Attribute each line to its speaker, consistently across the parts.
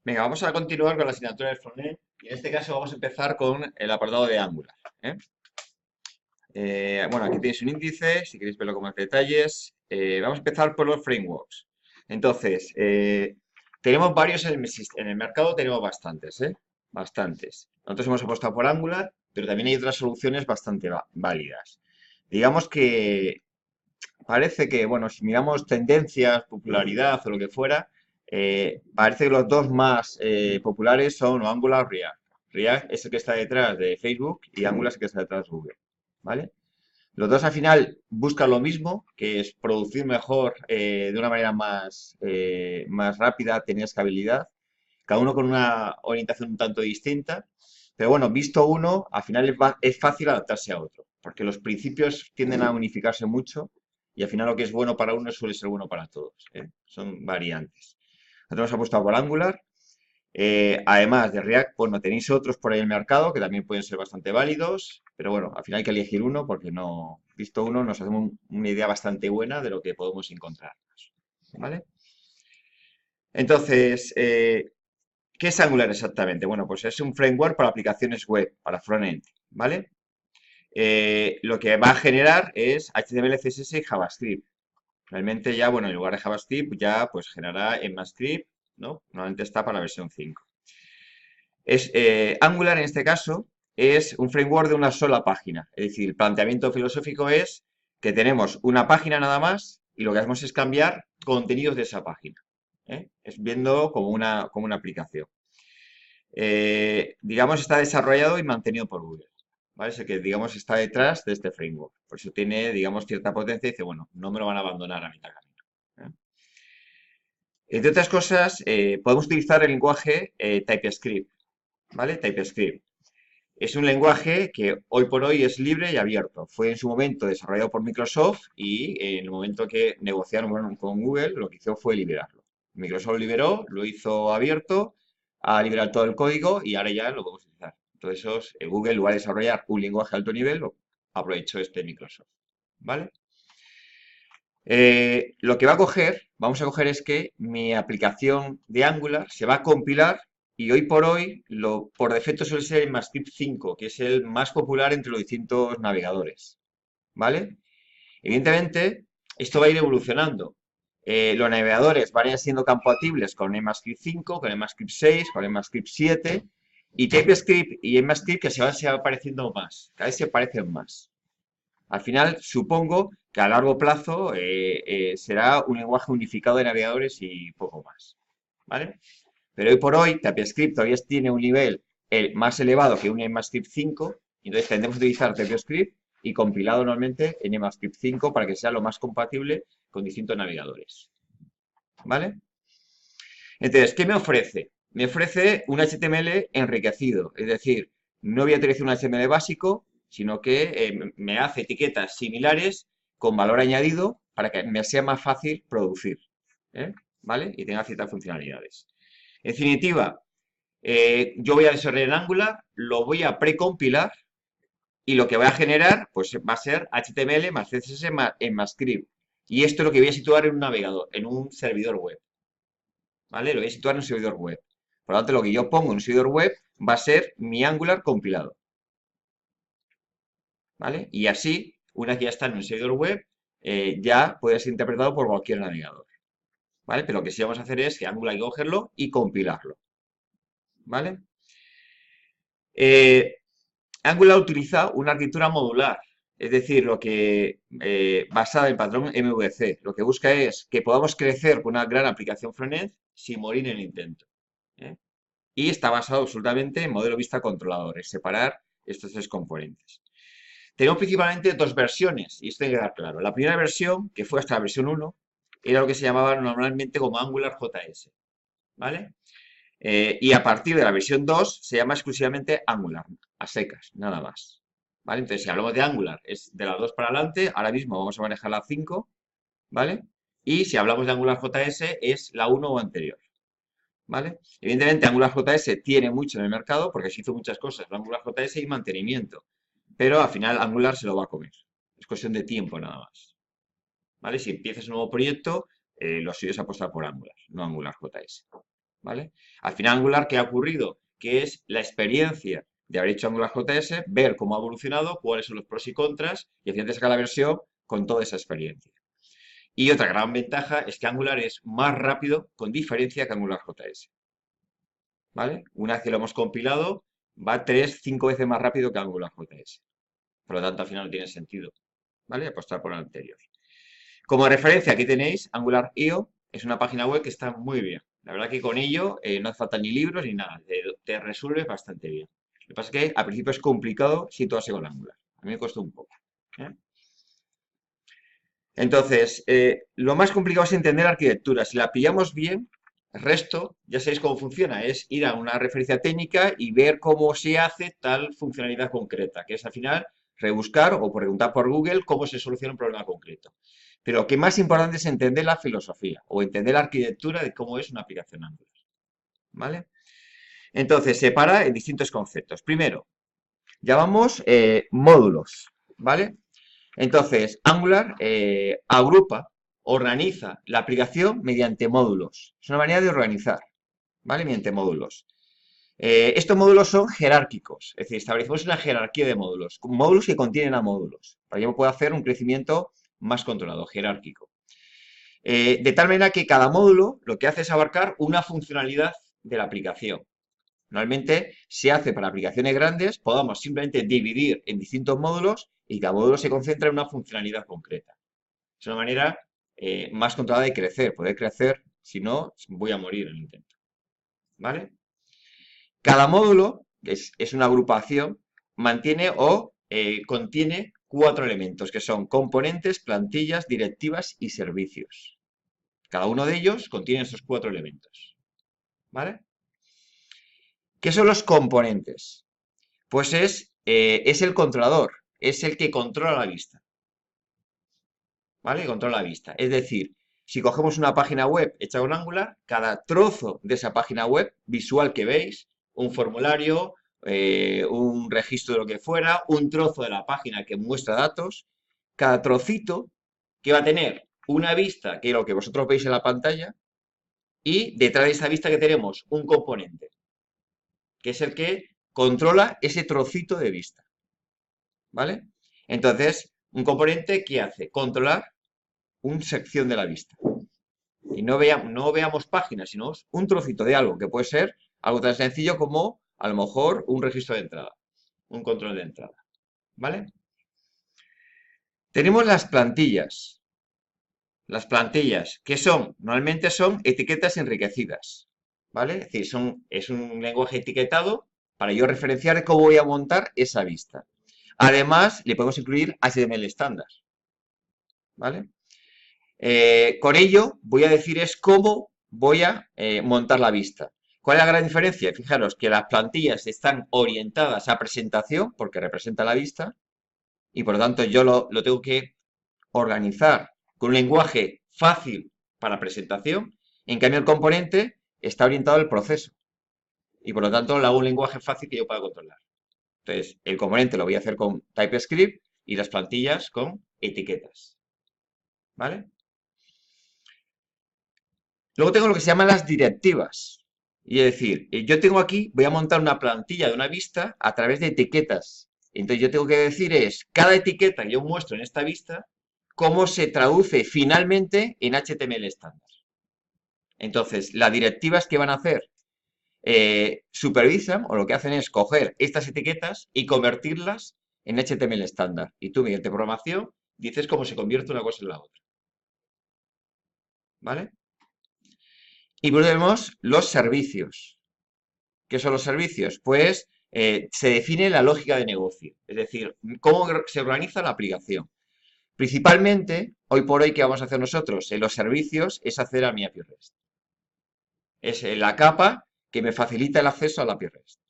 Speaker 1: Venga, vamos a continuar con la asignatura de frontend y en este caso vamos a empezar con el apartado de Angular. ¿eh? Bueno, aquí tenéis un índice, si queréis verlo con más detalles. Vamos a empezar por los frameworks. Entonces, tenemos varios en el mercado, tenemos bastantes, ¿eh? Bastantes. Nosotros hemos apostado por Angular, pero también hay otras soluciones bastante válidas. Digamos que parece que, bueno, si miramos tendencias, popularidad o lo que fuera, parece que los dos más populares son o Angular o React. React es el que está detrás de Facebook y Angular es el que está detrás de Google, ¿vale? Los dos al final buscan lo mismo, que es producir mejor de una manera más rápida, tener escalabilidad, cada uno con una orientación un tanto distinta, pero bueno, visto uno, al final es fácil adaptarse a otro, porque los principios tienden a unificarse mucho y al final lo que es bueno para uno suele ser bueno para todos, ¿eh? Son variantes. Nosotros hemos apostado por Angular. Además de React, bueno, tenéis otros por ahí en el mercado que también pueden ser bastante válidos, pero bueno, al final hay que elegir uno porque no, visto uno, nos hacemos una idea bastante buena de lo que podemos encontrar, ¿vale? Entonces, ¿qué es Angular exactamente? Bueno, pues es un framework para aplicaciones web, para frontend, ¿vale? Lo que va a generar es HTML, CSS y JavaScript. Realmente ya, bueno, en lugar de JavaScript ya pues generará ECMAScript, ¿no? Normalmente está para la versión 5. Angular en este caso es un framework de una sola página. Es decir, el planteamiento filosófico es que tenemos una página nada más y lo que hacemos es cambiar contenidos de esa página, ¿eh? Es viendo como una aplicación. Digamos, está desarrollado y mantenido por Google, ¿vale? Es el que, digamos, está detrás de este framework. Por eso tiene, digamos, cierta potencia y dice, bueno, no me lo van a abandonar a mitad de camino, ¿eh? Entre otras cosas, podemos utilizar el lenguaje TypeScript, ¿vale? TypeScript. Es un lenguaje que hoy por hoy es libre y abierto. Fue en su momento desarrollado por Microsoft y en el momento que negociaron con Google, lo que hizo fue liberarlo. Microsoft lo liberó, lo hizo abierto, ha liberado todo el código y ahora ya lo podemos utilizar. Entonces, Google, en lugar de desarrollar un lenguaje de alto nivel, lo aprovechó este Microsoft. ¿Vale? Lo que vamos a coger es que mi aplicación de Angular se va a compilar y hoy por hoy, por defecto suele ser el ECMAScript 5, que es el más popular entre los distintos navegadores, ¿vale? Evidentemente, esto va a ir evolucionando. Los navegadores van a ir siendo compatibles con ECMAScript 5, con ECMAScript 6, con ECMAScript 7 y TypeScript y ECMAScript que se va apareciendo más, cada vez se parecen más. Al final, supongo que a largo plazo será un lenguaje unificado de navegadores y poco más, ¿vale? Pero hoy por hoy, TypeScript todavía tiene un nivel más elevado que un ECMAScript 5, y entonces tendremos que utilizar TypeScript y compilado normalmente en ECMAScript 5 para que sea lo más compatible con distintos navegadores, ¿vale? Entonces, ¿qué me ofrece? Me ofrece un HTML enriquecido, es decir, no voy a utilizar un HTML básico, sino que me hace etiquetas similares con valor añadido para que me sea más fácil producir, ¿eh? ¿Vale? Y tenga ciertas funcionalidades. En definitiva, yo voy a desarrollar en Angular, lo voy a precompilar y lo que voy a generar pues, va a ser HTML más CSS más ECMAScript. Y esto es lo que voy a situar en un navegador, en un servidor web. ¿Vale? Lo voy a situar en un servidor web. Por lo tanto, lo que yo pongo en un servidor web va a ser mi Angular compilado, ¿vale? Y así, una vez que ya está en un servidor web, ya puede ser interpretado por cualquier navegador, ¿vale? Pero lo que sí vamos a hacer es que Angular hay que cogerlo y compilarlo, ¿vale? Eh, Angular utiliza una arquitectura modular, es decir, lo que basada en el patrón MVC. Lo que busca es que podamos crecer con una gran aplicación frontend sin morir en el intento, ¿eh? Y está basado absolutamente en modelo vista controlador, es separar estos tres componentes. Tenemos principalmente dos versiones, y esto hay que quedar claro. La primera versión, que fue hasta la versión 1, era lo que se llamaba normalmente como Angular JS, ¿vale? Y a partir de la versión 2 se llama exclusivamente Angular, a secas, nada más. ¿Vale? Entonces, si hablamos de Angular, es de las 2 para adelante, ahora mismo vamos a manejar la 5, ¿vale? Y si hablamos de Angular JS, es la 1 o anterior. ¿Vale? Evidentemente, Angular JS tiene mucho en el mercado porque se hizo muchas cosas en Angular JS y mantenimiento, pero al final Angular se lo va a comer. Es cuestión de tiempo nada más. ¿Vale? Si empiezas un nuevo proyecto, lo suyo es apostar por Angular, no Angular JS. ¿vale? Al final Angular, ¿qué ha ocurrido? Que es la experiencia de haber hecho Angular JS, ver cómo ha evolucionado, cuáles son los pros y contras, y al final te saca la versión con toda esa experiencia. Y otra gran ventaja es que Angular es más rápido, con diferencia, que Angular JS, ¿vale? Una vez que lo hemos compilado, va 3, 5 veces más rápido que Angular JS. Por lo tanto, al final no tiene sentido, ¿vale? Apostar por el anterior. Como referencia, aquí tenéis Angular.io, es una página web que está muy bien. La verdad que con ello no hace falta ni libros ni nada, te resuelve bastante bien. Lo que pasa es que al principio es complicado situarse con Angular. A mí me costó un poco, ¿eh? Entonces, lo más complicado es entender la arquitectura. Si la pillamos bien, el resto, ya sabéis cómo funciona, es ir a una referencia técnica y ver cómo se hace tal funcionalidad concreta, que es al final rebuscar o preguntar por Google cómo se soluciona un problema concreto. Pero lo que más importante es entender la filosofía o entender la arquitectura de cómo es una aplicación Angular, ¿vale? Entonces, se separa en distintos conceptos. Primero, llamamos módulos, ¿vale? Entonces, Angular agrupa, organiza la aplicación mediante módulos. Es una manera de organizar, ¿vale? Mediante módulos. Estos módulos son jerárquicos, es decir, establecemos una jerarquía de módulos, módulos que contienen a módulos, para que yo pueda hacer un crecimiento más controlado, jerárquico. De tal manera que cada módulo lo que hace es abarcar una funcionalidad de la aplicación. Normalmente se hace para aplicaciones grandes, podamos simplemente dividir en distintos módulos y cada módulo se concentra en una funcionalidad concreta. Es una manera más controlada de crecer, poder crecer, si no, voy a morir en el intento. ¿Vale? Cada módulo, que es una agrupación, mantiene o contiene 4 elementos, que son componentes, plantillas, directivas y servicios. Cada uno de ellos contiene esos 4 elementos. ¿Vale? ¿Qué son los componentes? Pues es el controlador, es el que controla la vista, ¿vale? Controla la vista. Es decir, si cogemos una página web hecha con Angular, cada trozo de esa página web visual que veis, un formulario, un registro de lo que fuera, un trozo de la página que muestra datos, cada trocito que va a tener una vista, que es lo que vosotros veis en la pantalla, y detrás de esa vista que tenemos un componente, que es el que controla ese trocito de vista. ¿Vale? Entonces, un componente que hace controlar una sección de la vista. Y no veamos páginas, sino un trocito de algo, que puede ser algo tan sencillo como, a lo mejor, un registro de entrada, un control de entrada. ¿Vale? Tenemos las plantillas. Las plantillas, que son, normalmente son etiquetas enriquecidas. ¿Vale? Es decir, es un lenguaje etiquetado para yo referenciar cómo voy a montar esa vista. Además, le podemos incluir HTML estándar, ¿vale? Con ello voy a decir es cómo voy a montar la vista. ¿Cuál es la gran diferencia? Fijaros que las plantillas están orientadas a presentación, porque representa la vista, y por lo tanto yo lo tengo que organizar con un lenguaje fácil para presentación. En cambio, el componente está orientado al proceso, y por lo tanto le hago un lenguaje fácil que yo pueda controlar. Entonces, el componente lo voy a hacer con TypeScript y las plantillas con etiquetas. ¿Vale? Luego tengo lo que se llaman las directivas. Y es decir, yo tengo aquí, voy a montar una plantilla de una vista a través de etiquetas. Entonces yo tengo que decir cada etiqueta que yo muestro en esta vista, cómo se traduce finalmente en HTML estándar. Entonces, las directivas que van a hacer supervisan o lo que hacen es coger estas etiquetas y convertirlas en HTML estándar. Y tú, mediante programación, dices cómo se convierte una cosa en la otra. ¿Vale? Y luego tenemos los servicios. ¿Qué son los servicios? Pues se define la lógica de negocio, es decir, cómo se organiza la aplicación. Principalmente, hoy por hoy, ¿qué vamos a hacer nosotros? En los servicios es hacer a mi API REST. Es la capa que me facilita el acceso a la API REST.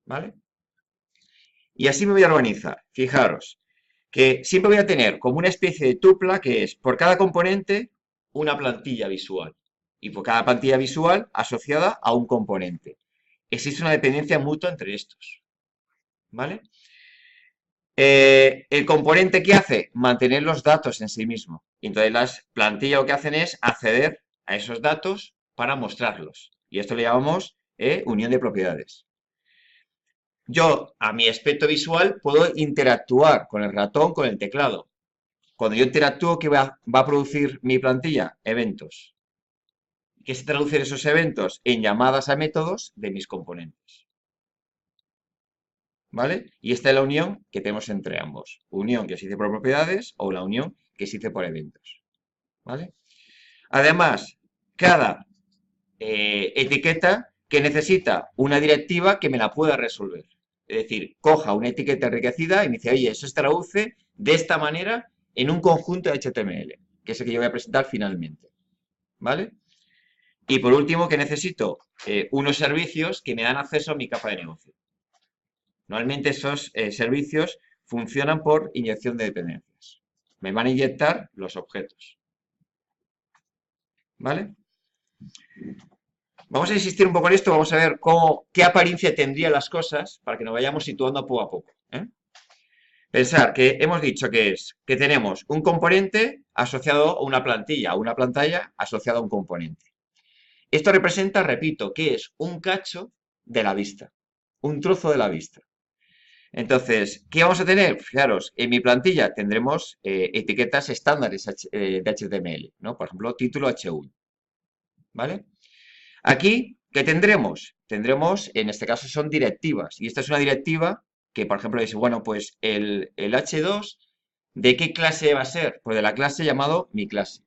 Speaker 1: ¿Vale? Y así me voy a organizar. Fijaros, que siempre voy a tener como una especie de tupla que es por cada componente una plantilla visual. Y por cada plantilla visual asociada a un componente. Existe una dependencia mutua entre estos. ¿Vale? El componente que hace, mantener los datos en sí mismo. Y entonces las plantillas lo que hacen es acceder a esos datos para mostrarlos. Y esto le llamamos unión de propiedades. Yo, a mi aspecto visual, puedo interactuar con el ratón, con el teclado. Cuando yo interactúo, ¿qué va a producir mi plantilla? Eventos. ¿Qué se traducen esos eventos? En llamadas a métodos de mis componentes. ¿Vale? Y esta es la unión que tenemos entre ambos. Unión que se dice por propiedades o la unión que se dice por eventos. ¿Vale? Además, cada etiqueta que necesita una directiva que me la pueda resolver. Es decir, coja una etiqueta enriquecida y me dice, oye, eso se traduce de esta manera en un conjunto de HTML, que es el que yo voy a presentar finalmente. ¿Vale? Y por último, que necesito unos servicios que me dan acceso a mi capa de negocio. Normalmente esos servicios funcionan por inyección de dependencias. Me van a inyectar los objetos. ¿Vale? Vamos a insistir un poco en esto, vamos a ver qué apariencia tendrían las cosas para que nos vayamos situando poco a poco. Pensar que hemos dicho que tenemos un componente asociado a una plantilla, a una pantalla asociada a un componente. Esto representa, repito, que es un cacho de la vista, un trozo de la vista. Entonces, ¿qué vamos a tener? Fijaros, en mi plantilla tendremos etiquetas estándares de HTML, ¿no? Por ejemplo, título H1, ¿vale? Aquí, ¿qué tendremos? Tendremos, en este caso, son directivas. Y esta es una directiva que, por ejemplo, dice, bueno, pues el H2, ¿de qué clase va a ser? Pues de la clase llamado mi clase.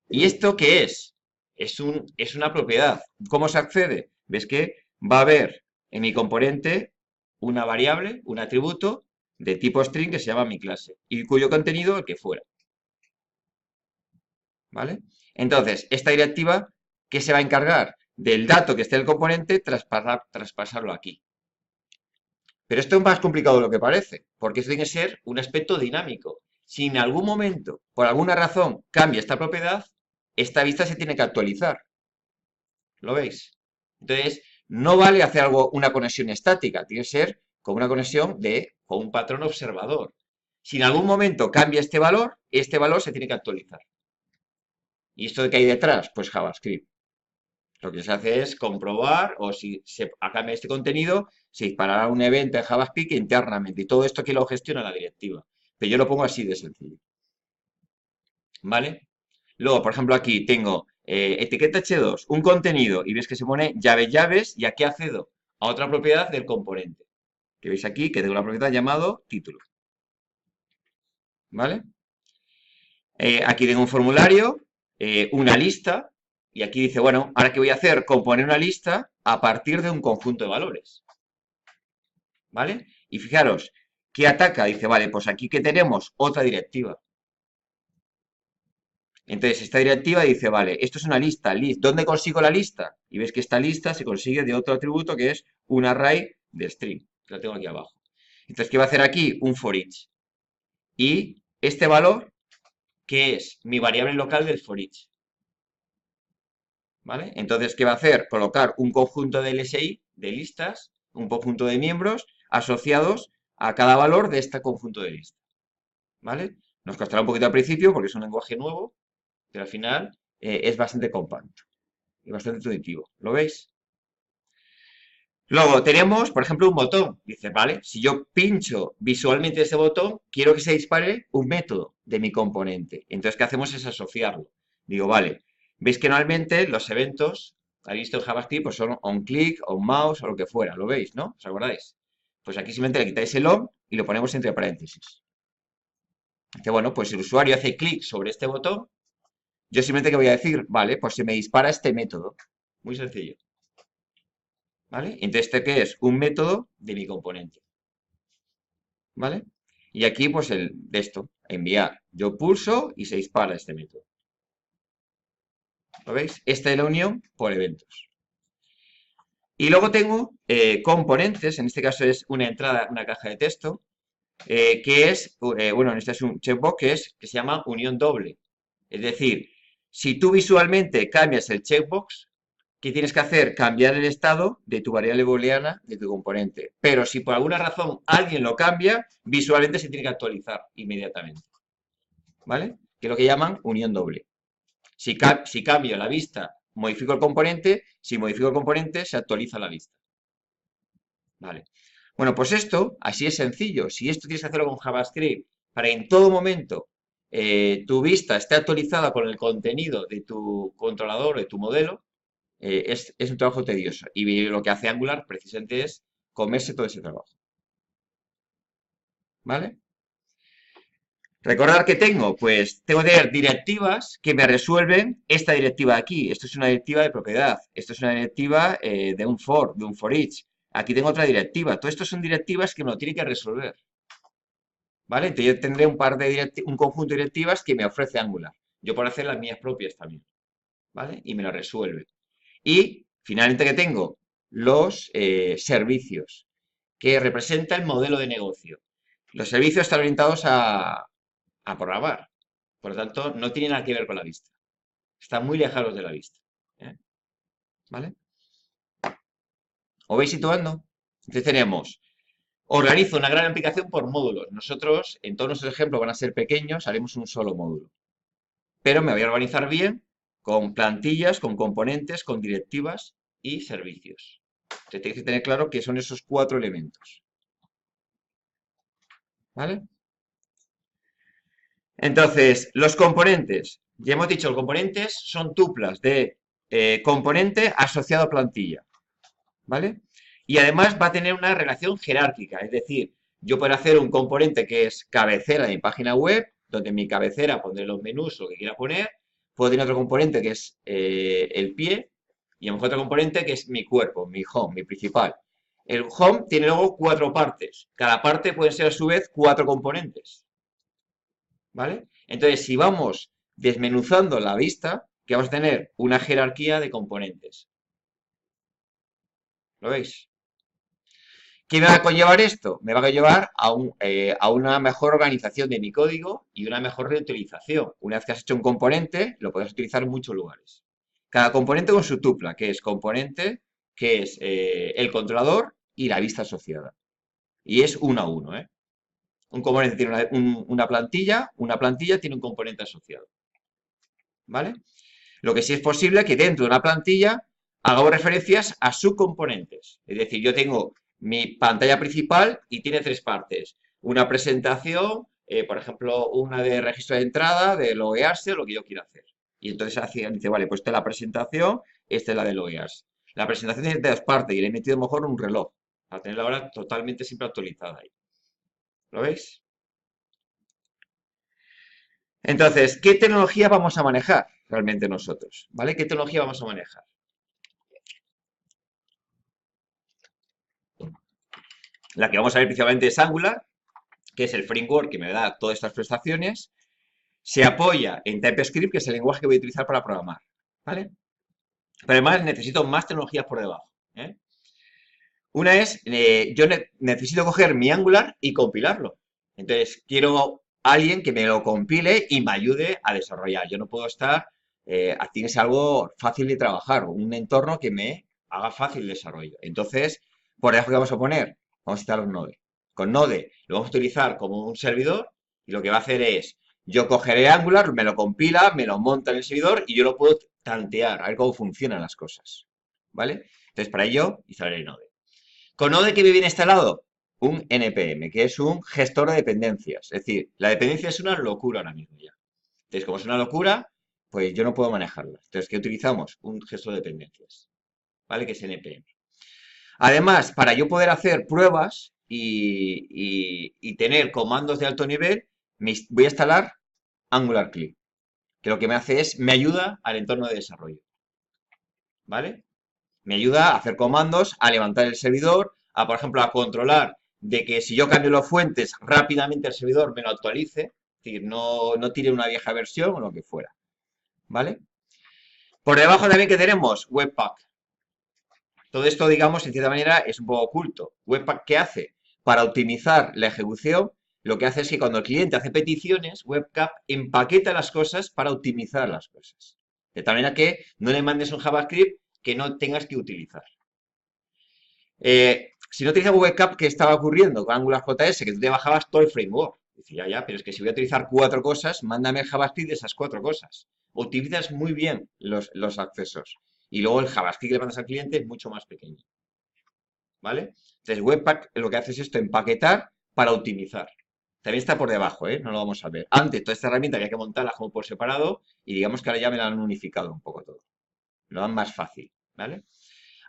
Speaker 1: ¿Y esto qué es? Es una propiedad. ¿Cómo se accede? ¿Ves que va a haber en mi componente una variable, un atributo de tipo string que se llama mi clase y cuyo contenido el que fuera? ¿Vale? Entonces, esta directiva, ¿qué se va a encargar? Del dato que esté en el componente, traspasarlo aquí. Pero esto es más complicado de lo que parece, porque esto tiene que ser un aspecto dinámico. Si en algún momento, por alguna razón, cambia esta propiedad, esta vista se tiene que actualizar. ¿Lo veis? Entonces, no vale hacer una conexión estática, tiene que ser con una conexión con un patrón observador. Si en algún momento cambia este valor se tiene que actualizar. ¿Y esto de qué hay detrás? Pues JavaScript. Lo que se hace es comprobar, o si se cambia este contenido, se disparará un evento en JavaScript internamente. Y todo esto aquí lo gestiona la directiva. Pero yo lo pongo así de sencillo. ¿Vale? Luego, por ejemplo, aquí tengo etiqueta H2, un contenido, y ves que se pone llaves, y aquí accedo a otra propiedad del componente. Que veis aquí que tengo una propiedad llamado título. ¿Vale? Aquí tengo un formulario, una lista, y aquí dice, bueno, ¿ahora qué voy a hacer? Componer una lista a partir de un conjunto de valores. ¿Vale? Y fijaros, ¿qué ataca? Dice, vale, pues aquí que tenemos otra directiva. Entonces, esta directiva dice, vale, esto es una lista, list. ¿Dónde consigo la lista? Y ves que esta lista se consigue de otro atributo que es un array de string. Que lo tengo aquí abajo. Entonces, ¿qué va a hacer aquí? Un for each. Y este valor, que es mi variable local del for each. ¿Vale? Entonces, ¿qué va a hacer? Colocar un conjunto de LSI, de listas, un conjunto de miembros asociados a cada valor de este conjunto de listas. ¿Vale? Nos costará un poquito al principio porque es un lenguaje nuevo, pero al final es bastante compacto y bastante intuitivo. ¿Lo veis? Luego tenemos, por ejemplo, un botón. Dice, vale, si yo pincho visualmente ese botón, quiero que se dispare un método de mi componente. Entonces, ¿qué hacemos? Es asociarlo. Digo, vale, veis que normalmente los eventos, habéis visto en JavaScript, pues son onClick, onMouse o lo que fuera. ¿Lo veis, no? ¿Os acordáis? Pues aquí simplemente le quitáis el on y lo ponemos entre paréntesis. Dice, bueno, pues si el usuario hace clic sobre este botón, yo simplemente que voy a decir, vale, pues se me dispara este método. Muy sencillo. ¿Vale? Entonces, ¿este qué es? Un método de mi componente. ¿Vale? Y aquí, pues, de esto, enviar. Yo pulso y se dispara este método. ¿Lo veis? Esta es la unión por eventos. Y luego tengo componentes, en este caso es una entrada, una caja de texto, que es, bueno, este es un checkbox que se llama unión doble. Es decir, si tú visualmente cambias el checkbox, ¿qué tienes que hacer? Cambiar el estado de tu variable booleana de tu componente. Pero si por alguna razón alguien lo cambia, visualmente se tiene que actualizar inmediatamente. ¿Vale? Que es lo que llaman unión doble. Si cambio la vista modifico el componente, si modifico el componente se actualiza la lista. Vale. Bueno, pues esto, así es sencillo. Si esto tienes que hacerlo con JavaScript para que en todo momento tu vista esté actualizada con el contenido de tu controlador, de tu modelo, es un trabajo tedioso. Y lo que hace Angular precisamente es comerse todo ese trabajo. ¿Vale? Recordar que tengo, pues tengo que tener directivas que me resuelven esta directiva de aquí. Esto es una directiva de propiedad. Esto es una directiva de un for each. Aquí tengo otra directiva. Todo esto son directivas que me lo tiene que resolver. ¿Vale? Entonces yo tendré un conjunto de directivas que me ofrece Angular. Yo puedo hacer las mías propias también. ¿Vale? Y me lo resuelve. Y finalmente que tengo los servicios, que representa el modelo de negocio. Los servicios están orientados a programar. Por lo tanto, no tienen nada que ver con la vista. Están muy lejanos de la vista. ¿Eh? ¿Vale? ¿Os vais situando? Entonces tenemos, organizo una gran aplicación por módulos. Nosotros, en todos nuestros ejemplos van a ser pequeños, haremos un solo módulo. Pero me voy a organizar bien con plantillas, con componentes, con directivas y servicios. Entonces tenéis que tener claro que son esos 4 elementos. ¿Vale? Entonces, los componentes. Ya hemos dicho, los componentes son tuplas de componente asociado a plantilla. ¿Vale? Y además va a tener una relación jerárquica, es decir, yo puedo hacer un componente que es cabecera de mi página web, donde en mi cabecera pondré los menús, lo que quiera poner, puedo tener otro componente que es el pie, y a lo mejor otro componente que es mi cuerpo, mi home, mi principal. El home tiene luego 4 partes, cada parte puede ser a su vez 4 componentes, ¿vale? Entonces, si vamos desmenuzando la vista, que vamos a tener una jerarquía de componentes. ¿Lo veis? ¿Qué me va a conllevar esto? Me va a conllevar a una mejor organización de mi código y una mejor reutilización. Una vez que has hecho un componente, lo puedes utilizar en muchos lugares. Cada componente con su tupla, que es componente, que es el controlador y la vista asociada. Y es uno a uno, ¿eh? Un componente tiene una plantilla tiene un componente asociado. ¿Vale? Lo que sí es posible que dentro de una plantilla hagamos referencias a subcomponentes. Es decir, yo tengo mi pantalla principal y tiene 3 partes. Una presentación, por ejemplo, una de registro de entrada, de loguearse, lo que yo quiera hacer. Y entonces dice, vale, pues esta es la presentación, esta es la de loguearse. La presentación tiene 2 partes y le he metido mejor un reloj para tener la hora totalmente siempre actualizada ahí. ¿Lo veis? Entonces, ¿qué tecnología vamos a manejar realmente nosotros? ¿Vale? ¿Qué tecnología vamos a manejar? La que vamos a ver principalmente es Angular, que es el framework que me da todas estas prestaciones. Se apoya en TypeScript, que es el lenguaje que voy a utilizar para programar. ¿Vale? Pero además necesito más tecnologías por debajo. ¿Eh? Una es, yo necesito coger mi Angular y compilarlo. Entonces, quiero alguien que me lo compile y me ayude a desarrollar. Yo no puedo estar, tiene que ser algo fácil de trabajar, un entorno que me haga fácil el desarrollo. Entonces, por debajo, ¿qué vamos a poner? Vamos a instalar un Node. Con Node lo vamos a utilizar como un servidor y lo que va a hacer es, yo cogeré Angular, me lo compila, me lo monta en el servidor y yo lo puedo tantear, a ver cómo funcionan las cosas. ¿Vale? Entonces, para ello, instalaré Node. ¿Con Node qué me viene instalado? Un NPM, que es un gestor de dependencias. Es decir, la dependencia es una locura ahora mismo ya. Entonces, como es una locura, pues yo no puedo manejarla. Entonces, ¿qué utilizamos? Un gestor de dependencias, ¿vale? Que es NPM. Además, para yo poder hacer pruebas y tener comandos de alto nivel, voy a instalar Angular CLI, que lo que me hace es, me ayuda al entorno de desarrollo, ¿vale? Me ayuda a hacer comandos, a levantar el servidor, por ejemplo, a controlar de que si yo cambio las fuentes, rápidamente el servidor me lo actualice, es decir, no tire una vieja versión o lo que fuera, ¿vale? Por debajo también que tenemos Webpack. Todo esto, digamos, en cierta manera es un poco oculto. Webpack, ¿qué hace? Para optimizar la ejecución, lo que hace es que cuando el cliente hace peticiones, Webpack empaqueta las cosas para optimizar las cosas. De tal manera que no le mandes un JavaScript que no tengas que utilizar. Si no utilizas Webpack, ¿qué estaba ocurriendo con AngularJS? Que tú te bajabas todo el framework. Decía, ya, pero es que si voy a utilizar 4 cosas, mándame el JavaScript de esas 4 cosas. optimizas muy bien los accesos. Y luego el JavaScript que le mandas al cliente es mucho más pequeño, ¿vale? Entonces, Webpack lo que hace es esto, empaquetar para optimizar. También está por debajo, ¿eh? No lo vamos a ver. Antes, toda esta herramienta había que montarla como por separado y digamos que ahora ya me la han unificado un poco todo. Lo dan más fácil, ¿vale?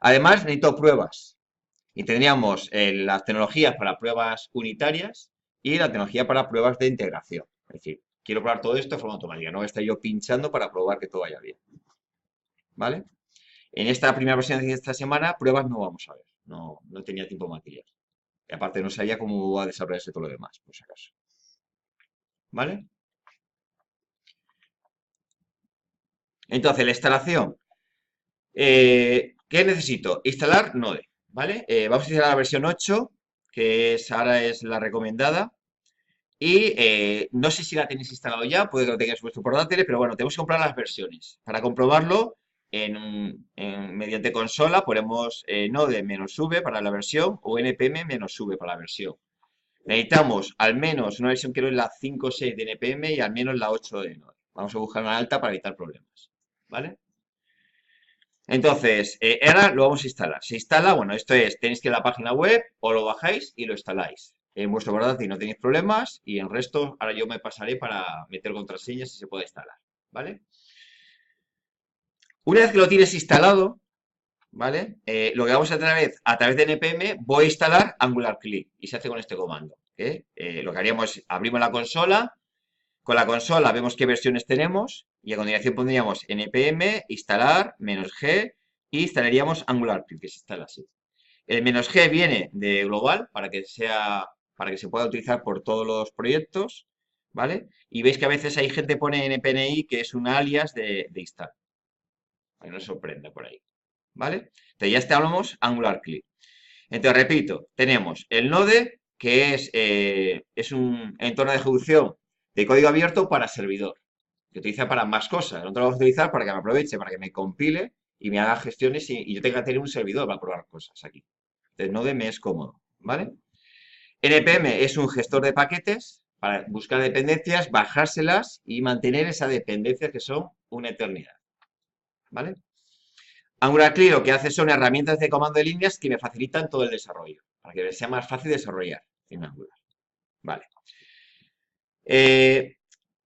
Speaker 1: Además, necesito pruebas. Y tendríamos las tecnologías para pruebas unitarias y la tecnología para pruebas de integración. Es decir, quiero probar todo esto de forma automática, no estar yo pinchando para probar que todo vaya bien. ¿Vale? En esta primera versión de esta semana, pruebas no vamos a ver. No tenía tiempo material. Y aparte no sabía cómo va a desarrollarse todo lo demás, por si acaso. ¿Vale? Entonces, la instalación. ¿Qué necesito? Instalar Node, ¿vale? Vamos a instalar la versión 8, que ahora es la recomendada. Y no sé si la tenéis instalado ya, puede que lo tengáis en vuestro portátil, pero bueno, tenemos que comprar las versiones. Para comprobarlo, mediante consola ponemos Node "-v" para la versión o npm "-v" para la versión. Necesitamos al menos una versión, creo, es la 5 o 6 de npm y al menos la 8 de Node. Vamos a buscar una alta para evitar problemas, ¿vale? Entonces, ahora lo vamos a instalar. Se instala, bueno, esto es, tenéis que ir a la página web o lo bajáis y lo instaláis. En vuestro portátil no tenéis problemas y en resto, ahora yo me pasaré para meter contraseñas y se puede instalar, ¿vale? Una vez que lo tienes instalado, ¿vale? Lo que vamos a hacer a través de npm, voy a instalar Angular Click y se hace con este comando. Lo que haríamos es, abrimos la consola, con la consola vemos qué versiones tenemos y a continuación pondríamos npm instalar -g y instalaríamos Angular Click, que se instala así. El "-g" viene de global para que se pueda utilizar por todos los proyectos, ¿vale? Y veis que a veces hay gente que pone npni que es un alias de install. Para que no os sorprenda por ahí, ¿vale? Entonces ya hablamos Angular Click. Entonces, repito, tenemos el Node, que es un entorno de ejecución de código abierto para servidor, que utiliza para más cosas. Nosotros lo vamos a utilizar para que me aproveche, para que me compile y me haga gestiones y yo tenga que tener un servidor para probar cosas aquí. Entonces, Node me es cómodo, ¿vale? npm es un gestor de paquetes para buscar dependencias, bajárselas y mantener esas dependencias que son una eternidad, ¿vale? Angular Click lo que hace son herramientas de comando de líneas que me facilitan todo el desarrollo, para que sea más fácil desarrollar en Angular. Vale.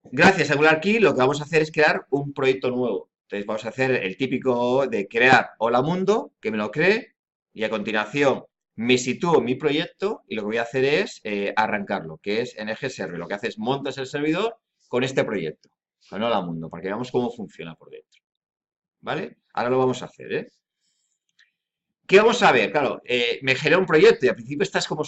Speaker 1: Gracias a Angular Key lo que vamos a hacer es crear un proyecto nuevo. Entonces vamos a hacer el típico de crear hola mundo, que me lo cree, y a continuación me sitúo en mi proyecto y lo que voy a hacer es arrancarlo, que es en server. Lo que hace es montas el servidor con este proyecto, con hola mundo, para que veamos cómo funciona por dentro. ¿Vale? Ahora lo vamos a hacer, ¿eh? ¿Qué vamos a ver? Claro, me genera un proyecto y al principio estás como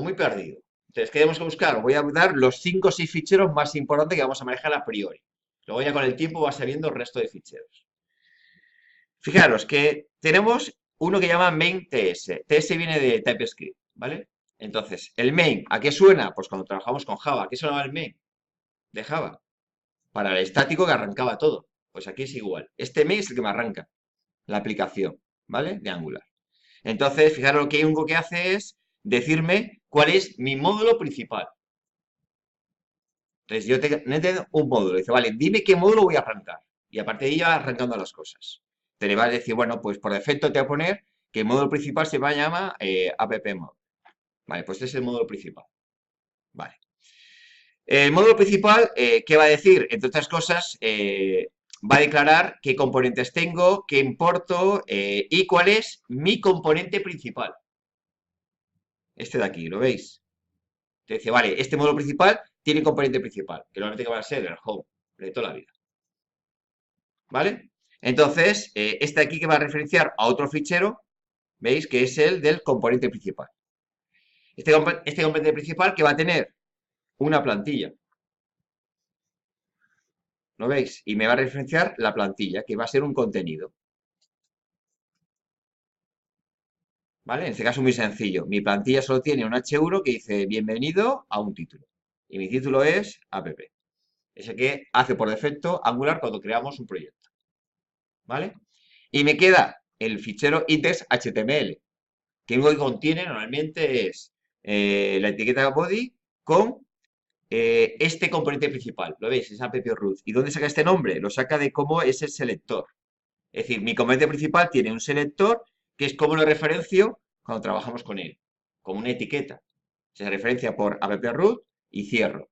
Speaker 1: muy perdido. Entonces, ¿qué tenemos que buscar? Voy a dar los 5 o 6 ficheros más importantes que vamos a manejar a priori. Luego ya con el tiempo va sabiendo el resto de ficheros. Fijaros que tenemos uno que llama main.ts. TS viene de TypeScript, ¿vale? Entonces, el main, ¿a qué suena? Pues cuando trabajamos con Java, ¿a qué sonaba el main de Java? Para el estático que arrancaba todo. Pues aquí es igual. Este main es el que me arranca la aplicación, ¿vale? De Angular. Entonces, fijaros lo que único que hace es decirme cuál es mi módulo principal. Entonces, yo tengo un módulo. Dice, vale, dime qué módulo voy a arrancar. Y a partir de ahí va arrancando las cosas. Te le va a decir, bueno, pues por defecto te va a poner que el módulo principal se va a llamar app-mod. Vale, pues este es el módulo principal. Vale. El módulo principal, ¿qué va a decir? Entre otras cosas, va a declarar qué componentes tengo, qué importo y cuál es mi componente principal. Este de aquí, ¿lo veis? Te dice, vale, este módulo principal tiene componente principal, que normalmente va a ser el home, de toda la vida. ¿Vale? Entonces, este de aquí que va a referenciar a otro fichero, ¿veis? Que es el del componente principal. Este componente principal que va a tener una plantilla. ¿Lo veis? Y me va a referenciar la plantilla, que va a ser un contenido. ¿Vale? En este caso muy sencillo. Mi plantilla solo tiene un H1 que dice bienvenido a un título. Y mi título es app. Ese que hace por defecto Angular cuando creamos un proyecto. ¿Vale? Y me queda el fichero index.html, que lo que contiene normalmente es la etiqueta body con este componente principal. ¿Lo veis? Es app root. ¿Y dónde saca este nombre? Lo saca de cómo es el selector. Es decir, mi componente principal tiene un selector que es como lo referencio cuando trabajamos con él, como una etiqueta. Se referencia por app root y cierro.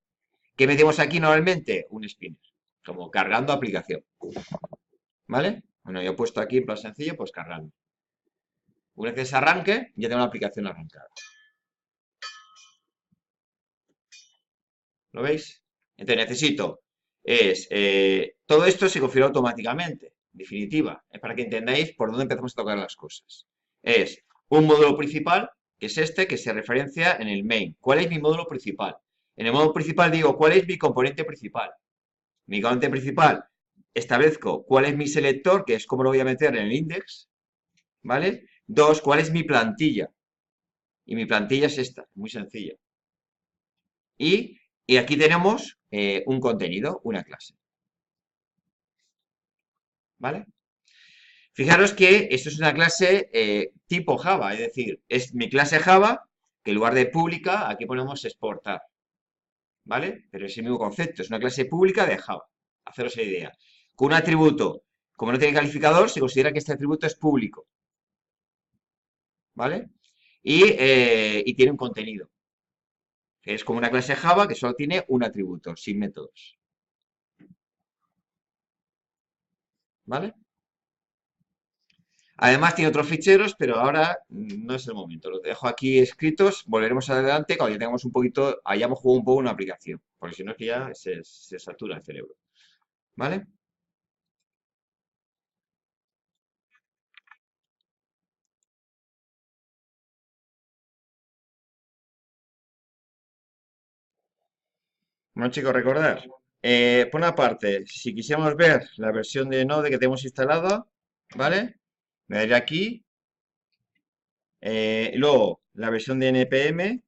Speaker 1: ¿Qué metemos aquí normalmente? Un spinner, como cargando aplicación. ¿Vale? Bueno, yo he puesto aquí en plan sencillo, pues cargando. Una vez que se arranque, ya tengo la aplicación arrancada. ¿Lo veis? Entonces necesito, todo esto se configura automáticamente, en definitiva, es para que entendáis por dónde empezamos a tocar las cosas. Es un módulo principal, que es este, que se referencia en el main. ¿Cuál es mi módulo principal? En el módulo principal digo, ¿cuál es mi componente principal? Mi componente principal, establezco cuál es mi selector, que es cómo lo voy a meter en el index, ¿vale? Dos, ¿cuál es mi plantilla? Y mi plantilla es esta, muy sencilla. Y aquí tenemos un contenido, una clase. ¿Vale? Fijaros que esto es una clase tipo Java, es decir, es mi clase Java, que en lugar de pública, aquí ponemos exportar. ¿Vale? Pero es el mismo concepto, es una clase pública de Java. Haceros la idea. Con un atributo, como no tiene calificador, se considera que este atributo es público. ¿Vale? Y tiene un contenido. Es como una clase Java que solo tiene un atributo, sin métodos. ¿Vale? Además tiene otros ficheros, pero ahora no es el momento. Los dejo aquí escritos. Volveremos adelante cuando ya tengamos un poquito, hayamos jugado un poco una aplicación. Porque si no es que ya se satura el cerebro. ¿Vale? Bueno, chicos, recordar. Por una parte, si quisiéramos ver la versión de Node que tenemos instalada, ¿vale? Me daría aquí. Luego, la versión de NPM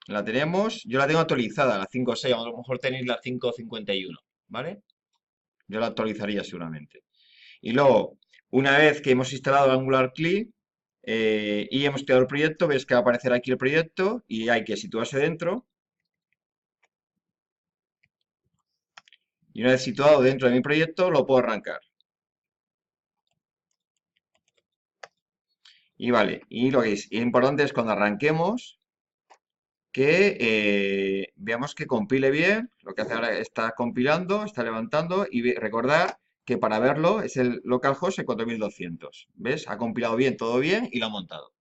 Speaker 1: la tenemos. Yo la tengo actualizada, la 5.6. A lo mejor tenéis la 5.51, ¿vale? Yo la actualizaría seguramente. Y luego, una vez que hemos instalado Angular CLI y hemos creado el proyecto, ves que va a aparecer aquí el proyecto y hay que situarse dentro. Y una vez situado dentro de mi proyecto, lo puedo arrancar. Y vale, y lo que es importante es cuando arranquemos que veamos que compile bien. Lo que hace ahora está compilando, está levantando y recordar que para verlo es el localhost 4200. ¿Ves? Ha compilado bien, todo bien y lo ha montado.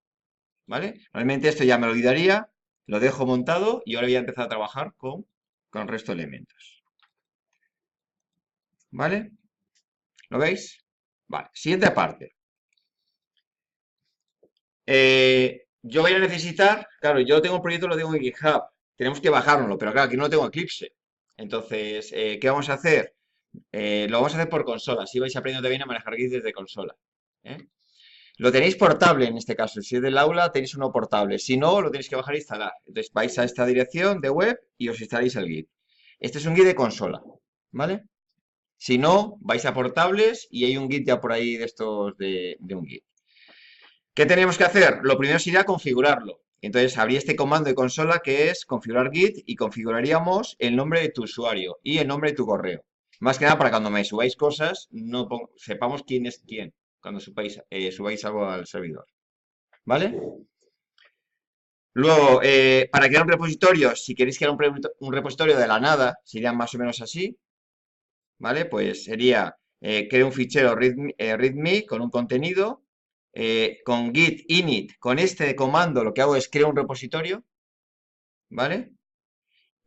Speaker 1: ¿Vale? Normalmente esto ya me lo olvidaría, lo dejo montado y ahora voy a empezar a trabajar con el resto de elementos. ¿Vale? ¿Lo veis? Vale, siguiente parte. Yo voy a necesitar, claro, yo tengo un proyecto, lo tengo en GitHub, tenemos que bajárnoslo, pero claro, aquí no lo tengo Eclipse. Entonces, ¿qué vamos a hacer? Lo vamos a hacer por consola, así vais aprendiendo también a manejar Git desde consola. ¿Eh? Lo tenéis portable en este caso, si es del aula tenéis uno portable, si no, lo tenéis que bajar e instalar. Entonces vais a esta dirección de web y os instaláis el Git. Este es un Git de consola, ¿vale? Si no, vais a portables y hay un Git ya por ahí de estos de un Git. ¿Qué tenemos que hacer? Lo primero sería configurarlo. Entonces, habría este comando de consola que es configurar Git y configuraríamos el nombre de tu usuario y el nombre de tu correo. Más que nada para cuando me subáis cosas, no sepamos quién es quién cuando subáis algo al servidor. ¿Vale? Luego, para crear un repositorio, si queréis crear un repositorio de la nada, sería más o menos así. ¿Vale? Pues sería, creo un fichero readme con un contenido, con git init, con este comando lo que hago es crear un repositorio, ¿vale?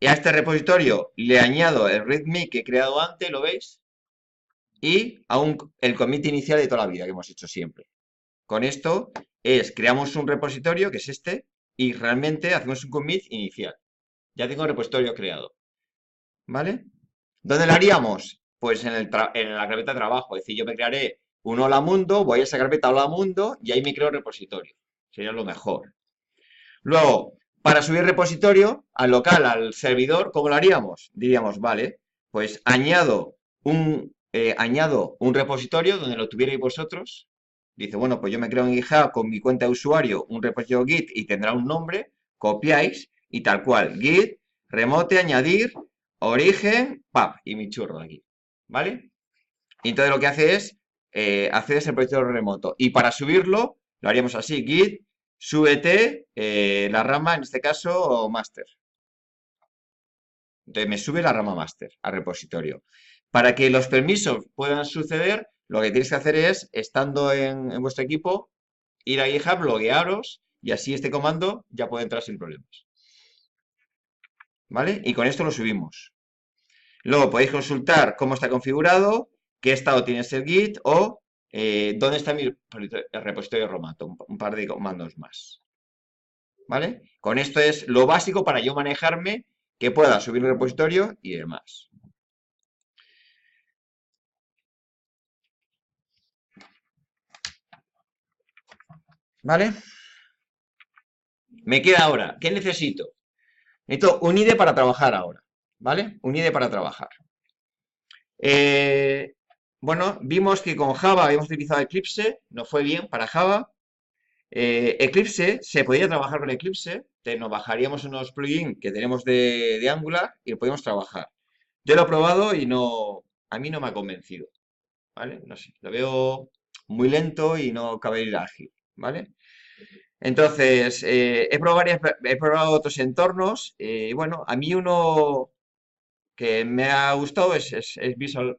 Speaker 1: Y a este repositorio le añado el readme que he creado antes, ¿lo veis? Y el commit inicial de toda la vida que hemos hecho siempre. Con esto creamos un repositorio, que es este, y realmente hacemos un commit inicial. Ya tengo el repositorio creado, ¿vale? ¿Dónde lo haríamos? Pues en la carpeta de trabajo. Es decir, yo me crearé un Hola Mundo, voy a esa carpeta Hola Mundo y ahí me creo el repositorio. Sería lo mejor. Luego, para subir repositorio al local, al servidor, ¿cómo lo haríamos? Diríamos, vale, pues añado un repositorio donde lo tuvierais vosotros. Dice, bueno, pues yo me creo en GitHub con mi cuenta de usuario un repositorio Git y tendrá un nombre, copiáis y tal cual, Git remote, añadir, origen, pap, y mi churro de aquí, ¿vale? Y entonces lo que hace es accedes al proyecto remoto. Y para subirlo, lo haríamos así, git, súbete, la rama, en este caso, o master. Entonces me sube la rama master al repositorio. Para que los permisos puedan suceder, lo que tenéis que hacer es, estando en vuestro equipo, ir a GitHub, loguearos, y así este comando ya puede entrar sin problemas. ¿Vale? Y con esto lo subimos. Luego podéis consultar cómo está configurado, qué estado tiene el Git o dónde está mi repositorio Romato, un par de comandos más. ¿Vale? Con esto es lo básico para yo manejarme, que pueda subir el repositorio y demás. ¿Vale? Me queda ahora, ¿qué necesito? Necesito un IDE para trabajar ahora, ¿vale? Un IDE para trabajar. Bueno, vimos que con Java habíamos utilizado Eclipse, nos fue bien para Java. Eclipse, se podía trabajar con Eclipse, nos bajaríamos unos plugins que tenemos de Angular y lo podemos trabajar. Yo lo he probado y no, a mí no me ha convencido, ¿vale? No sé, lo veo muy lento y no cabe ir ágil, ¿vale? Entonces, he probado otros entornos y bueno, a mí uno que me ha gustado es Visual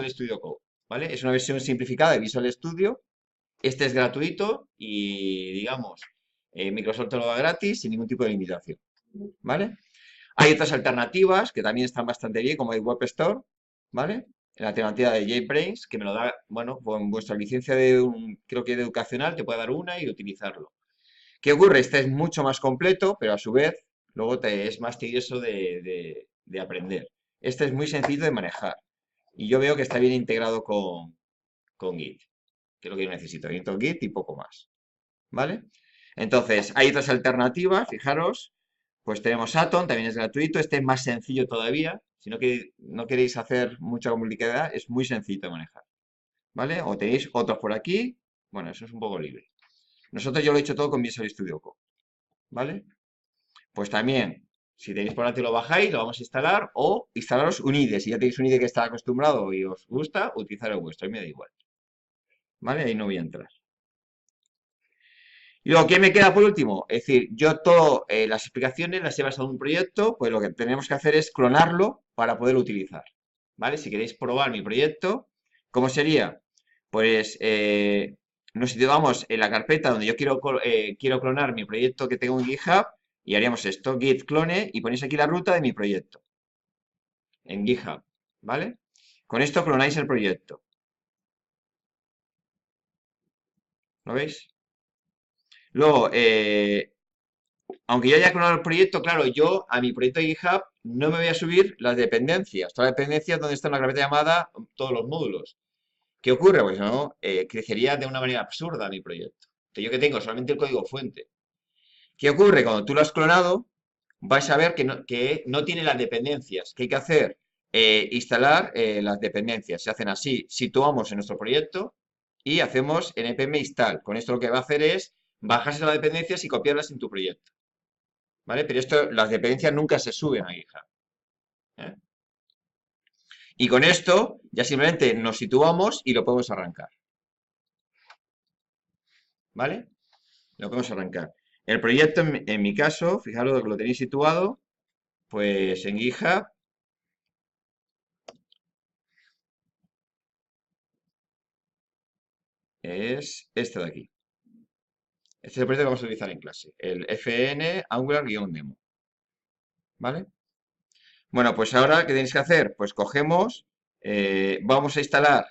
Speaker 1: Studio Code, ¿vale? Es una versión simplificada de Visual Studio. Este es gratuito y, digamos, Microsoft te lo da gratis sin ningún tipo de limitación, ¿vale? Hay otras alternativas que también están bastante bien, como el Web Store, ¿vale? La alternativa de JetBrains, que me lo da, bueno, con vuestra licencia creo que de educacional, te puede dar una y utilizarlo. ¿Qué ocurre? Este es mucho más completo, pero a su vez, luego te es más tedioso de aprender. Este es muy sencillo de manejar. Y yo veo que está bien integrado con Git, que es lo que yo necesito. Necesito Git y poco más. ¿Vale? Entonces, hay otras alternativas, fijaros, pues tenemos Atom, también es gratuito, este es más sencillo todavía, si no, no queréis hacer mucha complicadad, es muy sencillo de manejar, ¿vale? O tenéis otros por aquí, bueno, eso es un poco libre. Nosotros yo lo he hecho todo con Visual Studio Code, ¿vale? Pues también, si tenéis por aquí lo bajáis, lo vamos a instalar, o instalaros un IDE, si ya tenéis un IDE que está acostumbrado y os gusta, utilizar el vuestro, a mí me da igual, ¿vale? Ahí no voy a entrar. Y luego, ¿qué me queda por último? Es decir, yo todas las explicaciones las he basado en un proyecto, pues lo que tenemos que hacer es clonarlo para poderlo utilizar. ¿Vale? Si queréis probar mi proyecto, ¿cómo sería? Pues nos situamos en la carpeta donde yo quiero clonar mi proyecto que tengo en GitHub y haríamos esto, git clone, y ponéis aquí la ruta de mi proyecto en GitHub, ¿vale? Con esto clonáis el proyecto. ¿Lo veis? Luego, aunque yo haya clonado el proyecto, claro, yo a mi proyecto de GitHub no me voy a subir las dependencias. Todas las dependencias donde está una carpeta llamada todos los módulos. ¿Qué ocurre? Pues no, crecería de una manera absurda mi proyecto. Que yo que tengo solamente el código fuente. ¿Qué ocurre? Cuando tú lo has clonado, vais a ver que no tiene las dependencias. ¿Qué hay que hacer? Instalar las dependencias. Se hacen así. Situamos en nuestro proyecto y hacemos npm install. Con esto lo que va a hacer es bajarse las dependencias y copiarlas en tu proyecto. ¿Vale? Pero las dependencias nunca se suben a GitHub. ¿Eh? Y con esto ya simplemente nos situamos y lo podemos arrancar. ¿Vale? Lo podemos arrancar. El proyecto, en mi caso, fijaros que lo tenéis situado, pues en GitHub es este de aquí. Este es el proyecto que vamos a utilizar en clase, el FN Angular-demo. ¿Vale? Bueno, pues ahora, ¿qué tenéis que hacer? Pues cogemos, vamos a instalar,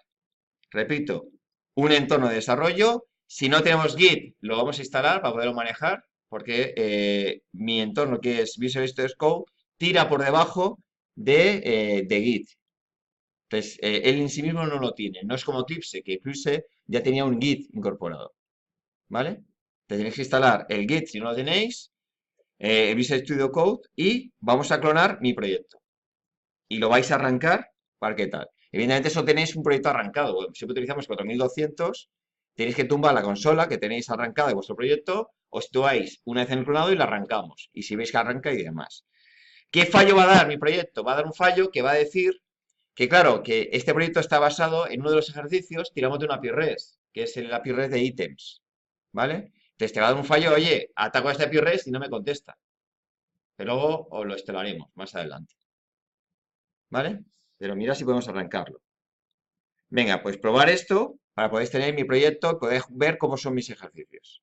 Speaker 1: repito, un entorno de desarrollo. Si no tenemos Git, lo vamos a instalar para poderlo manejar, porque mi entorno, que es Visual Studio Code, tira por debajo de Git. Entonces, él en sí mismo no lo tiene. No es como Eclipse, que Eclipse ya tenía un Git incorporado. ¿Vale? Tenéis que instalar el Git si no lo tenéis, el Visual Studio Code y vamos a clonar mi proyecto. Y lo vais a arrancar para qué tal. Evidentemente, eso tenéis un proyecto arrancado. Bueno, siempre utilizamos 4200. Tenéis que tumbar la consola que tenéis arrancada de vuestro proyecto. Os situáis una vez en el clonado y la arrancamos. Y si veis que arranca y demás. ¿Qué fallo va a dar mi proyecto? Va a dar un fallo que va a decir que, claro, que este proyecto está basado en uno de los ejercicios, tiramos de un API REST, que es el API REST de ítems, ¿vale? Entonces te va a dar un fallo, oye, ataco a este API REST y no me contesta. Pero luego os lo estelaremos más adelante, ¿vale? Pero mira si podemos arrancarlo. Venga, pues probar esto para poder tener mi proyecto y poder ver cómo son mis ejercicios.